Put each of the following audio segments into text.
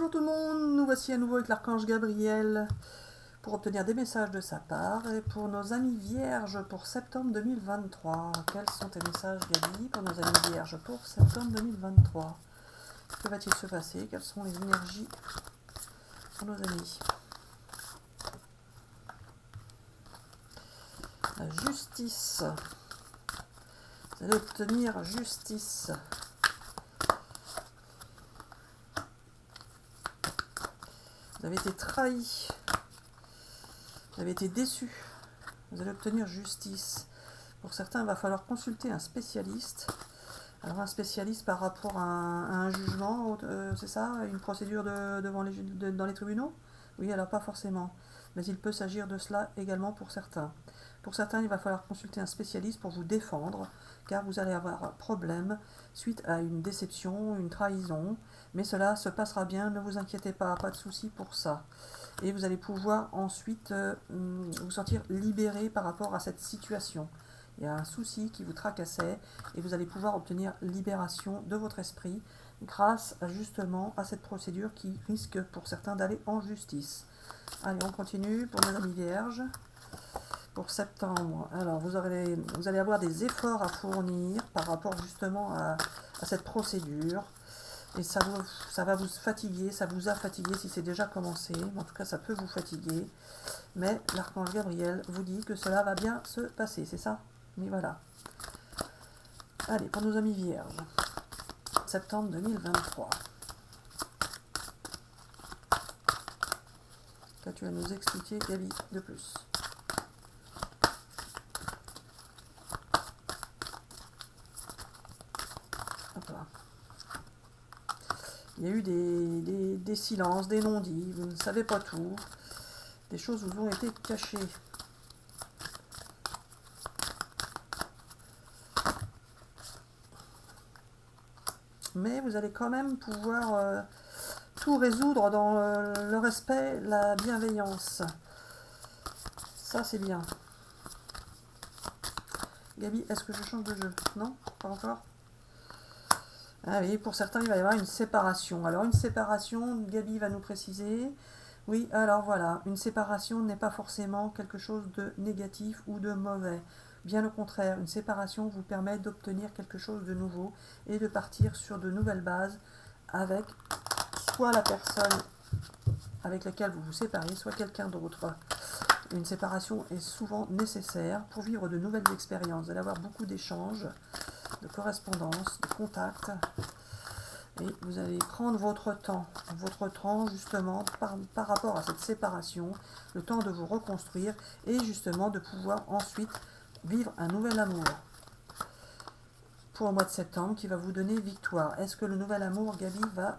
Bonjour tout le monde, nous voici à nouveau avec l'archange Gabriel pour obtenir des messages de sa part et pour nos amis vierges pour septembre 2023. Quels sont tes messages, Gabi, pour nos amis vierges pour septembre 2023? Que va-t-il se passer? Quelles sont les énergies pour nos amis? La justice. Vous allez obtenir justice. Vous avez été trahi. Vous avez été déçu. Vous allez obtenir justice. Pour certains, il va falloir consulter un spécialiste. Alors un spécialiste par rapport à un jugement, c'est ça? Une procédure dans les tribunaux? Oui, alors pas forcément. Mais il peut s'agir de cela également pour certains. Pour certains, il va falloir consulter un spécialiste pour vous défendre, car vous allez avoir un problème suite à une déception, une trahison. Mais cela se passera bien, ne vous inquiétez pas, pas de souci pour ça. Et vous allez pouvoir ensuite vous sentir libéré par rapport à cette situation. Il y a un souci qui vous tracassait et vous allez pouvoir obtenir libération de votre esprit grâce justement à cette procédure qui risque pour certains d'aller en justice. Allez, on continue pour nos amis vierges. Pour septembre, alors vous allez avoir des efforts à fournir par rapport justement à cette procédure. Et ça va vous fatiguer, ça vous a fatigué si c'est déjà commencé. En tout cas, ça peut vous fatiguer. Mais l'archange Gabriel vous dit que cela va bien se passer, c'est ça? Mais voilà. Allez, pour nos amis vierges. Septembre 2023. Qu'as-tu à nous expliquer, Gabi, de plus? Hop là. Il y a eu des silences, des non-dits, vous ne savez pas tout. Des choses vous ont été cachées. Mais vous allez quand même pouvoir tout résoudre dans le respect, la bienveillance. Ça, c'est bien. Gabi, est-ce que je change de jeu? Non? Pas encore? Ah oui, pour certains, il va y avoir une séparation. Alors, une séparation, Gabi va nous préciser. Oui, alors voilà, une séparation n'est pas forcément quelque chose de négatif ou de mauvais. Bien au contraire, une séparation vous permet d'obtenir quelque chose de nouveau et de partir sur de nouvelles bases avec soit la personne avec laquelle vous vous séparez, soit quelqu'un d'autre. Une séparation est souvent nécessaire pour vivre de nouvelles expériences. Vous allez avoir beaucoup d'échanges, de correspondances, de contacts. Et vous allez prendre votre temps justement par rapport à cette séparation, le temps de vous reconstruire et justement de pouvoir ensuite vivre un nouvel amour. Pour le mois de septembre qui va vous donner victoire. Est-ce que le nouvel amour, Gabi, va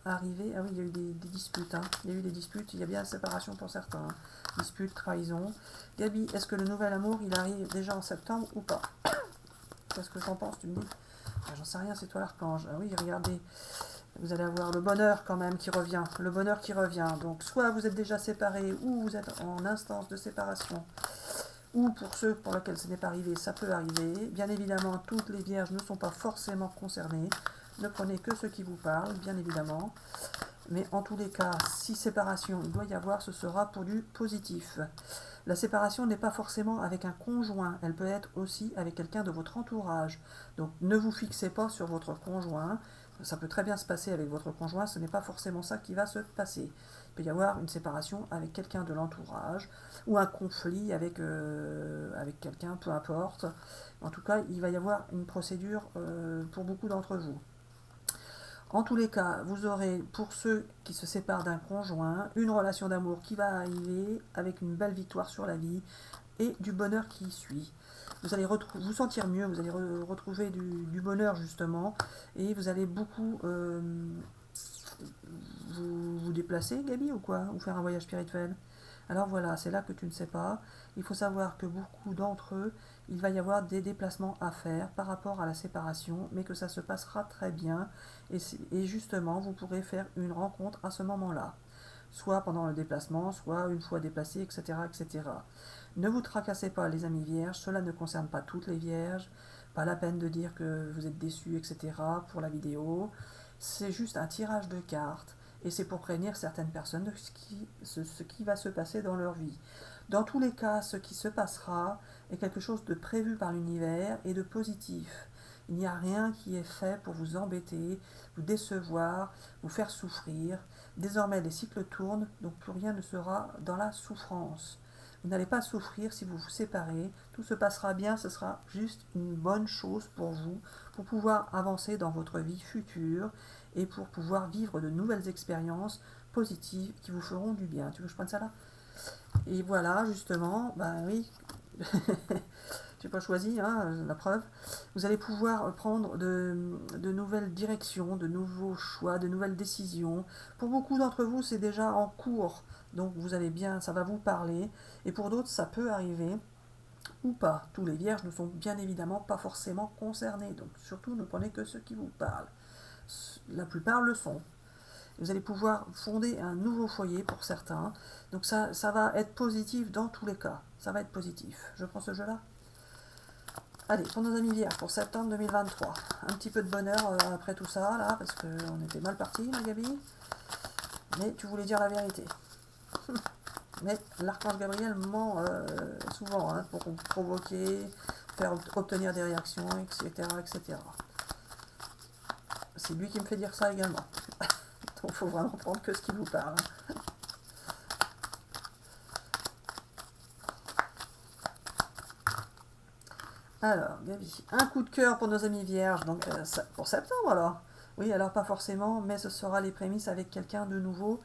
arriver? Ah oui, il y a eu des disputes. Il y a eu des disputes, il y a bien séparation pour certains. Disputes, trahison. Gabi, est-ce que le nouvel amour, il arrive déjà en septembre ou pas? Qu'est-ce que j'en pense? Tu me dis? J'en sais rien, c'est toi l'archange. Ah oui, regardez, vous allez avoir le bonheur quand même qui revient. Le bonheur qui revient. Donc, soit vous êtes déjà séparés, ou vous êtes en instance de séparation. Ou pour ceux pour lesquels ce n'est pas arrivé, ça peut arriver. Bien évidemment, toutes les vierges ne sont pas forcément concernées. Ne prenez que ceux qui vous parlent, bien évidemment. Mais en tous les cas, si séparation il doit y avoir, ce sera pour du positif. La séparation n'est pas forcément avec un conjoint, elle peut être aussi avec quelqu'un de votre entourage. Donc ne vous fixez pas sur votre conjoint, ça peut très bien se passer avec votre conjoint, ce n'est pas forcément ça qui va se passer. Il peut y avoir une séparation avec quelqu'un de l'entourage, ou un conflit avec quelqu'un, peu importe. En tout cas, il va y avoir une procédure pour beaucoup d'entre vous. En tous les cas, vous aurez, pour ceux qui se séparent d'un conjoint, une relation d'amour qui va arriver avec une belle victoire sur la vie et du bonheur qui suit. Vous allez vous sentir mieux, vous allez retrouver du bonheur justement, et vous allez beaucoup vous déplacer, Gabi, ou quoi? Ou faire un voyage spirituel? Alors voilà, c'est là que tu ne sais pas. Il faut savoir que beaucoup d'entre eux, il va y avoir des déplacements à faire par rapport à la séparation, mais que ça se passera très bien. Et justement, vous pourrez faire une rencontre à ce moment-là. Soit pendant le déplacement, soit une fois déplacé, etc., etc. Ne vous tracassez pas, les amis vierges, cela ne concerne pas toutes les vierges. Pas la peine de dire que vous êtes déçus, etc. pour la vidéo. C'est juste un tirage de cartes. et c'est pour prévenir certaines personnes de ce qui va se passer dans leur vie. Dans tous les cas, ce qui se passera est quelque chose de prévu par l'univers et de positif. Il n'y a rien qui est fait pour vous embêter, vous décevoir, vous faire souffrir. Désormais, les cycles tournent, donc plus rien ne sera dans la souffrance. Vous n'allez pas souffrir si vous vous séparez, tout se passera bien, ce sera juste une bonne chose pour vous, pour pouvoir avancer dans votre vie future et pour pouvoir vivre de nouvelles expériences positives qui vous feront du bien. Tu veux que je prenne ça là? Et voilà, justement, ben oui, j'ai pas choisi, hein, la preuve. Vous allez pouvoir prendre de nouvelles directions, de nouveaux choix, de nouvelles décisions. Pour beaucoup d'entre vous, c'est déjà en cours, donc vous allez bien, ça va vous parler. Et pour d'autres, ça peut arriver ou pas. Tous les vierges ne sont bien évidemment pas forcément concernés, donc surtout ne prenez que ceux qui vous parlent. La plupart le sont. Vous allez pouvoir fonder un nouveau foyer pour certains. Donc ça va être positif dans tous les cas. Ça va être positif. Je prends ce jeu-là. Allez, pour nos amis vierges, pour septembre 2023. Un petit peu de bonheur après tout ça, là, parce qu'on était mal parti, ma Gabi. Mais tu voulais dire la vérité. Mais l'archange Gabriel ment souvent, hein, pour provoquer, faire obtenir des réactions, etc., etc. C'est lui qui me fait dire ça également. Donc il faut vraiment prendre que ce qui vous parle. Alors, Gabi, un coup de cœur pour nos amis vierges, donc pour septembre alors. Oui, alors pas forcément, mais ce sera les prémices avec quelqu'un de nouveau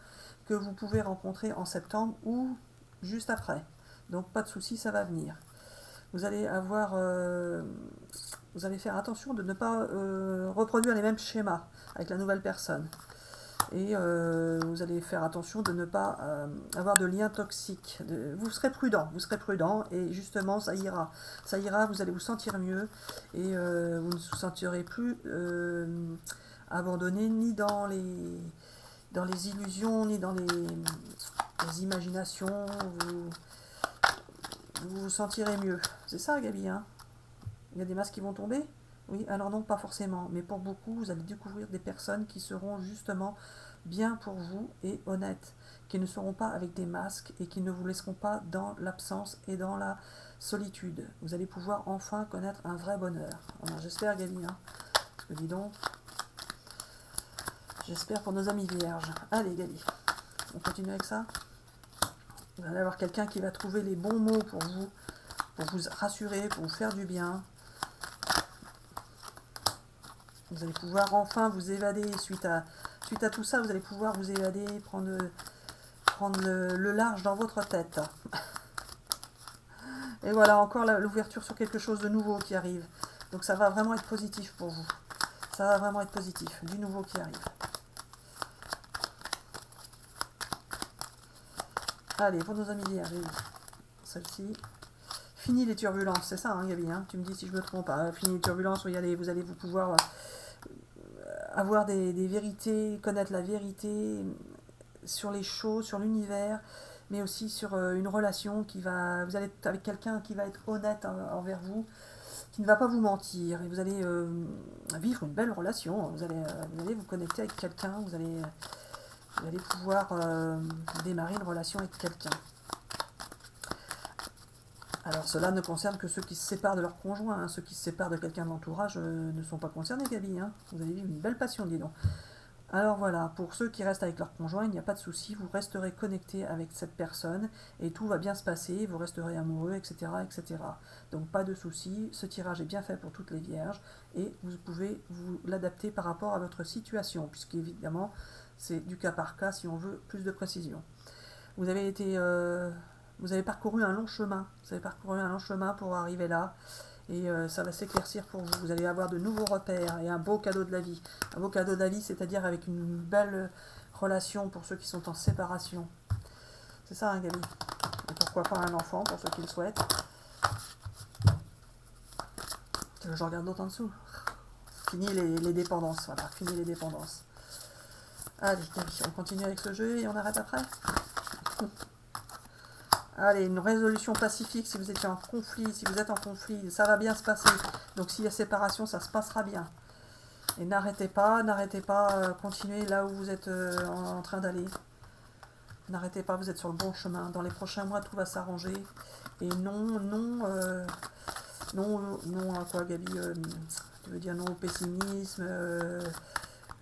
que vous pouvez rencontrer en septembre ou juste après. Donc pas de souci, ça va venir. Vous allez avoir, vous allez faire attention de ne pas reproduire les mêmes schémas avec la nouvelle personne. Et vous allez faire attention de ne pas avoir de liens toxiques. Vous serez prudent, et justement ça ira, vous allez vous sentir mieux et vous ne vous sentirez plus abandonné ni dans les illusions, ni dans les imaginations. Vous vous sentirez mieux. C'est ça, Gabi, hein? Il y a des masques qui vont tomber? Oui, alors non, pas forcément. Mais pour beaucoup, vous allez découvrir des personnes qui seront justement bien pour vous et honnêtes, qui ne seront pas avec des masques et qui ne vous laisseront pas dans l'absence et dans la solitude. Vous allez pouvoir enfin connaître un vrai bonheur. Alors, j'espère, Gabi, hein? Parce que dis donc, j'espère pour nos amis vierges. Allez, Gabi, on continue avec ça. Vous allez avoir quelqu'un qui va trouver les bons mots pour vous rassurer, pour vous faire du bien. Vous allez pouvoir enfin vous évader suite à tout ça. Vous allez pouvoir vous évader, prendre le large dans votre tête. Et voilà, encore l'ouverture sur quelque chose de nouveau qui arrive. Donc ça va vraiment être positif pour vous. Ça va vraiment être positif, du nouveau qui arrive. Allez, pour nos amis vierges, celle-ci. Fini les turbulences, c'est ça, hein, Gabi, hein, tu me dis si je me trompe. Fini les turbulences, oui, allez, vous allez vous pouvoir avoir des vérités, connaître la vérité sur les choses, sur l'univers, mais aussi sur une relation qui va... Vous allez être avec quelqu'un qui va être honnête envers vous, qui ne va pas vous mentir, et vous allez vivre une belle relation. Vous allez vous connecter avec quelqu'un, vous allez pouvoir démarrer une relation avec quelqu'un. Alors cela ne concerne que ceux qui se séparent de leur conjoint, hein. Ceux qui se séparent de quelqu'un de l'entourage ne sont pas concernés, Gabi, hein. Vous allez vivre une belle passion, dis donc. Alors voilà, pour ceux qui restent avec leur conjoint, il n'y a pas de souci, vous resterez connecté avec cette personne et tout va bien se passer, vous resterez amoureux, etc., etc. Donc pas de souci, ce tirage est bien fait pour toutes les vierges et vous pouvez vous l'adapter par rapport à votre situation, puisqu'évidemment c'est du cas par cas si on veut plus de précision. Vous avez parcouru un long chemin. Pour arriver là. Et ça va s'éclaircir pour vous. Vous allez avoir de nouveaux repères et un beau cadeau de la vie. Un beau cadeau de la vie, c'est-à-dire avec une belle relation pour ceux qui sont en séparation. C'est ça, hein, Gabi? Et pourquoi pas un enfant pour ceux qui le souhaitent. Je regarde d'autres en dessous. Fini les dépendances. Voilà, fini les dépendances. Allez, Gabi, on continue avec ce jeu et on arrête après. Allez, une résolution pacifique si vous êtes en conflit, ça va bien se passer. Donc s'il y a séparation, ça se passera bien. Et n'arrêtez pas, continuez là où vous êtes en train d'aller. N'arrêtez pas, vous êtes sur le bon chemin. Dans les prochains mois, tout va s'arranger. Et non, non à quoi, Gabi? Tu veux dire non au pessimisme,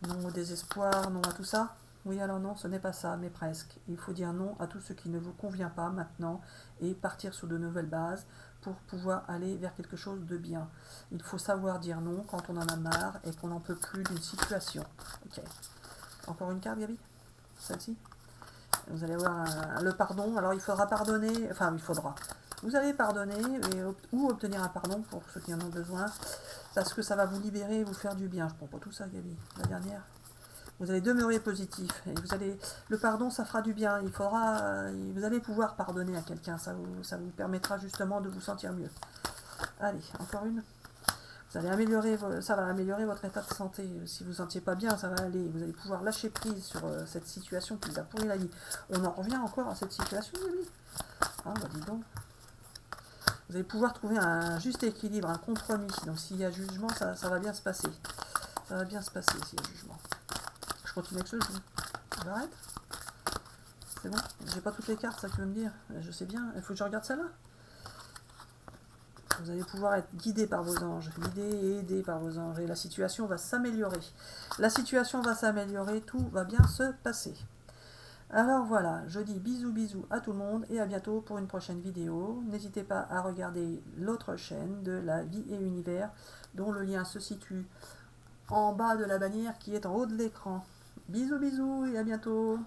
non au désespoir, non à tout ça? Oui, alors non, ce n'est pas ça, mais presque. Il faut dire non à tout ce qui ne vous convient pas maintenant et partir sur de nouvelles bases pour pouvoir aller vers quelque chose de bien. Il faut savoir dire non quand on en a marre et qu'on n'en peut plus d'une situation. Ok. Encore une carte, Gabi? Celle-ci? Vous allez avoir le pardon. Alors il faudra pardonner, enfin il faudra. Vous allez pardonner ou obtenir un pardon pour ceux qui en ont besoin, parce que ça va vous libérer et vous faire du bien. Je prends pas tout ça, Gabi. La dernière. Vous allez demeurer positif et le pardon, ça fera du bien. Vous allez pouvoir pardonner à quelqu'un. Ça vous permettra justement de vous sentir mieux. Allez, encore une. Ça va améliorer votre état de santé. Si vous ne vous sentiez pas bien, ça va aller. Vous allez pouvoir lâcher prise sur cette situation qui vous a pourri la vie. On en revient encore à cette situation, Gabi. Ah, bah dis donc. Vous allez pouvoir trouver un juste équilibre, un compromis. Donc s'il y a jugement, ça va bien se passer. Ça va bien se passer s'il y a jugement. Je continue avec ce jeu. J'arrête. C'est bon. J'ai pas toutes les cartes, ça que tu veux me dire. Je sais bien. Il faut que je regarde celle-là. Vous allez pouvoir être guidé par vos anges, guidé et aidé par vos anges. Et la situation va s'améliorer. La situation va s'améliorer, tout va bien se passer. Alors voilà, je dis bisous à tout le monde et à bientôt pour une prochaine vidéo. N'hésitez pas à regarder l'autre chaîne de la vie et univers, dont le lien se situe en bas de la bannière qui est en haut de l'écran. Bisous et à bientôt.